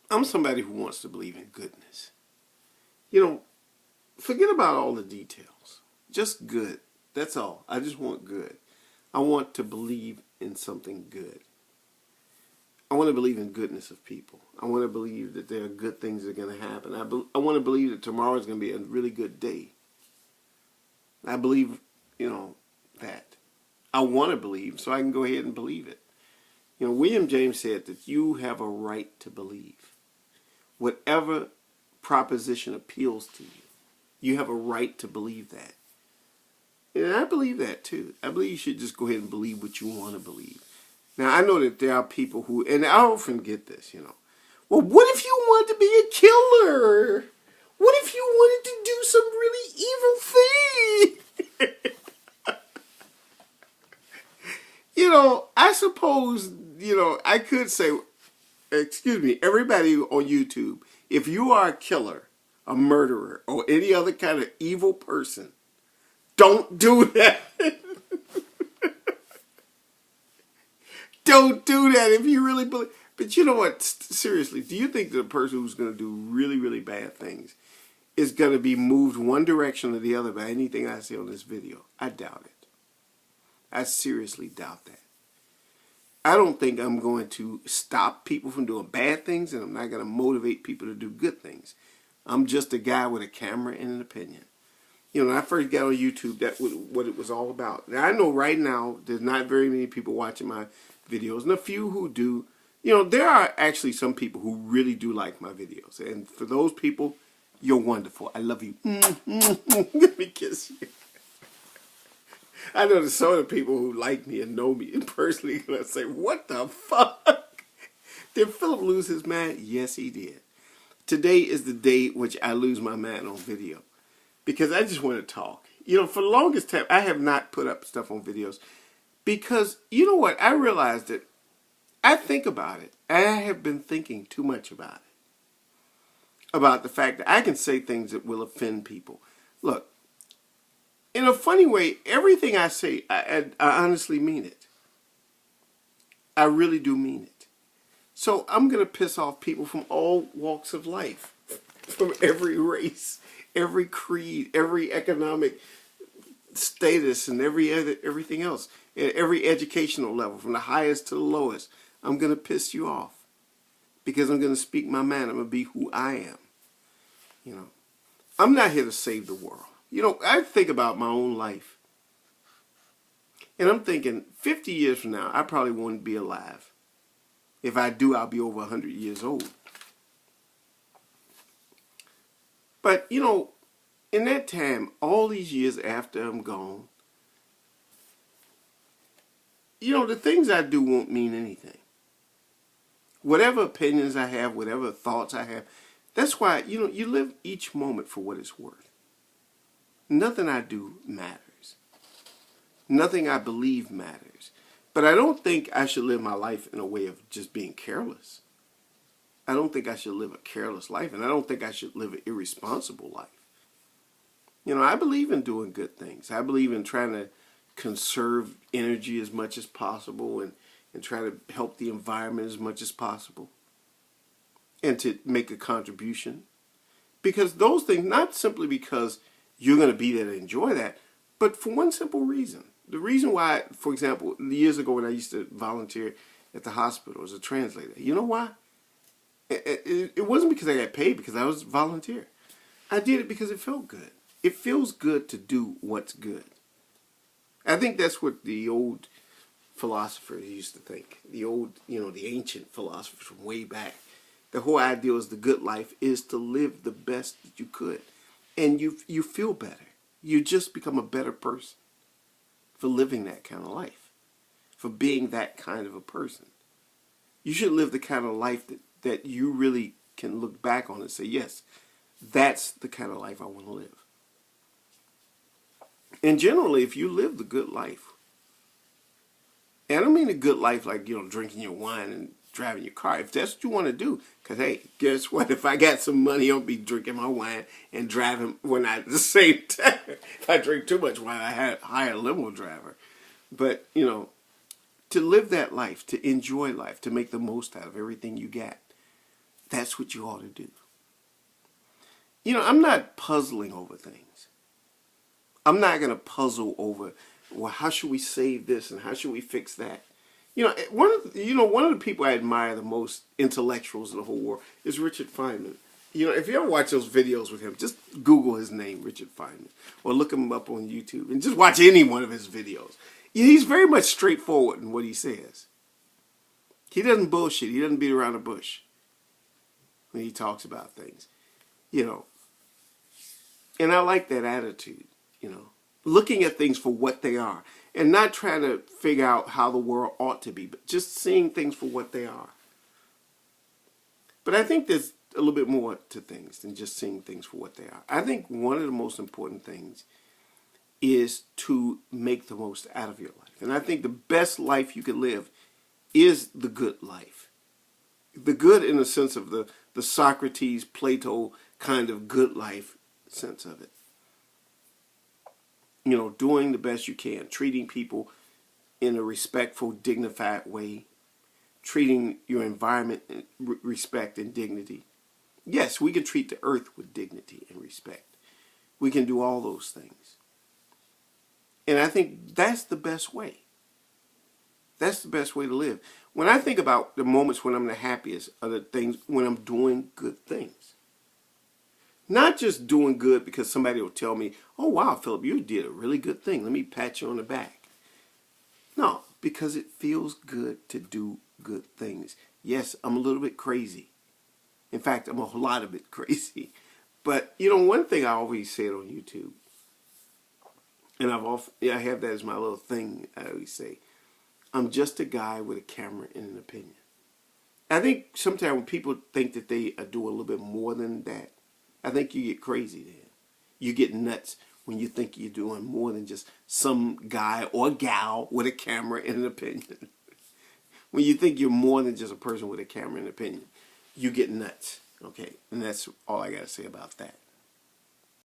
I'm somebody who wants to believe in goodness. You know, forget about all the details. Just good. That's all. I just want good. I want to believe in something good. I want to believe in goodness of people. I want to believe that there are good things that are going to happen. I want to believe that tomorrow is going to be a really good day. I believe, that. I want to believe so I can go ahead and believe it. William James said that you have a right to believe. Whatever proposition appeals to you, you have a right to believe that. And I believe that too. I believe you should just go ahead and believe what you want to believe. Now, I know that there are people who, and I often get this, well, what if you wanted to be a killer? What if you wanted to do some really evil thing? I suppose, I could say, excuse me, everybody on YouTube, if you are a killer, a murderer, or any other kind of evil person, don't do that. Don't do that if you really believe. But you know what? Seriously, do you think that a person who's going to do really, really bad things is going to be moved one direction or the other by anything I say on this video? I doubt it. I seriously doubt that. I don't think I'm going to stop people from doing bad things, and I'm not going to motivate people to do good things. I'm just a guy with a camera and an opinion. When I first got on YouTube, that's what it was all about. Now, I know right now there's not very many people watching my videos, and a few who do. There are actually some people who really do like my videos. And for those people, you're wonderful. I love you. Let me kiss you. I know there's some of the people who like me and know me and personally going to say, what the fuck? Did Philip lose his mind? Yes, he did. Today is the day which I lose my mind on video. Because I just want to talk. For the longest time, I have not put up stuff on videos. Because, you know what? I realized that I think about it. And I have been thinking too much about it. About the fact that I can say things that will offend people. Look, in a funny way, everything I say, I honestly mean it. I really do mean it. So I'm going to piss off people from all walks of life. From every race, every creed, every economic status, and everything else. At every educational level, from the highest to the lowest. I'm going to piss you off. Because I'm going to speak my mind. I'm going to be who I am. I'm not here to save the world. I think about my own life. And I'm thinking, 50 years from now, I probably won't be alive. If I do, I'll be over 100 years old. But, in that time, all these years after I'm gone, the things I do won't mean anything. Whatever opinions I have, whatever thoughts I have, that's why, you live each moment for what it's worth. Nothing I do matters. Nothing I believe matters. But I don't think I should live my life in a way of just being careless. I don't think I should live a careless life, and I don't think I should live an irresponsible life. I believe in doing good things. I believe in trying to conserve energy as much as possible and try to help the environment as much as possible and to make a contribution. Because those things, not simply because you're going to be there to enjoy that, but for one simple reason. The reason why, for example, years ago when I used to volunteer at the hospital as a translator, you know why? It wasn't because I got paid, because I was a volunteer. I did it because it felt good. It feels good to do what's good. I think that's what the old philosophers used to think. The old, the ancient philosophers from way back. The whole idea is the good life is to live the best that you could. And you feel better. You just become a better person for living that kind of life. For being that kind of a person. You should live the kind of life that you really can look back on and say, yes, that's the kind of life I want to live. And generally, if you live the good life, and I don't mean a good life like, drinking your wine and driving your car. If that's what you want to do, because, hey, guess what? If I got some money, I'll be drinking my wine and driving when at the same time. If I drink too much wine, I hire a limo driver. But, to live that life, to enjoy life, to make the most out of everything you got, that's what you ought to do. You know, I'm not puzzling over things. I'm not going to puzzle over, well, how should we save this and how should we fix that? You know, one of the people I admire the most, intellectuals in the whole world, is Richard Feynman. You know, if you ever watch those videos with him, just Google his name, Richard Feynman, or look him up on YouTube and just watch any one of his videos. He's very much straightforward in what he says. He doesn't bullshit. He doesn't beat around the bush when he talks about things, you know. And I like that attitude, you know, looking at things for what they are and not trying to figure out how the world ought to be, but just seeing things for what they are. But I think there's a little bit more to things than just seeing things for what they are. I think one of the most important things is to make the most out of your life. And I think the best life you can live is the good life. The good in the sense of the Socrates, Plato kind of good life sense of it. You know, doing the best you can, treating people in a respectful, dignified way, treating your environment in respect and dignity. Yes, we can treat the earth with dignity and respect. We can do all those things. And I think that's the best way. That's the best way to live. When I think about the moments when I'm the happiest are the things when I'm doing good things. Not just doing good because somebody will tell me, oh, wow, Philip, you did a really good thing. Let me pat you on the back. No, because it feels good to do good things. Yes, I'm a little bit crazy. In fact, I'm a whole lot of it crazy. But, you know, one thing I always said on YouTube, and I have that as my little thing I always say, I'm just a guy with a camera and an opinion. I think sometimes when people think that they do a little bit more than that, I think you get crazy then. You get nuts when you think you're doing more than just some guy or gal with a camera and an opinion. When you think you're more than just a person with a camera and an opinion, you get nuts. Okay, and that's all I got to say about that.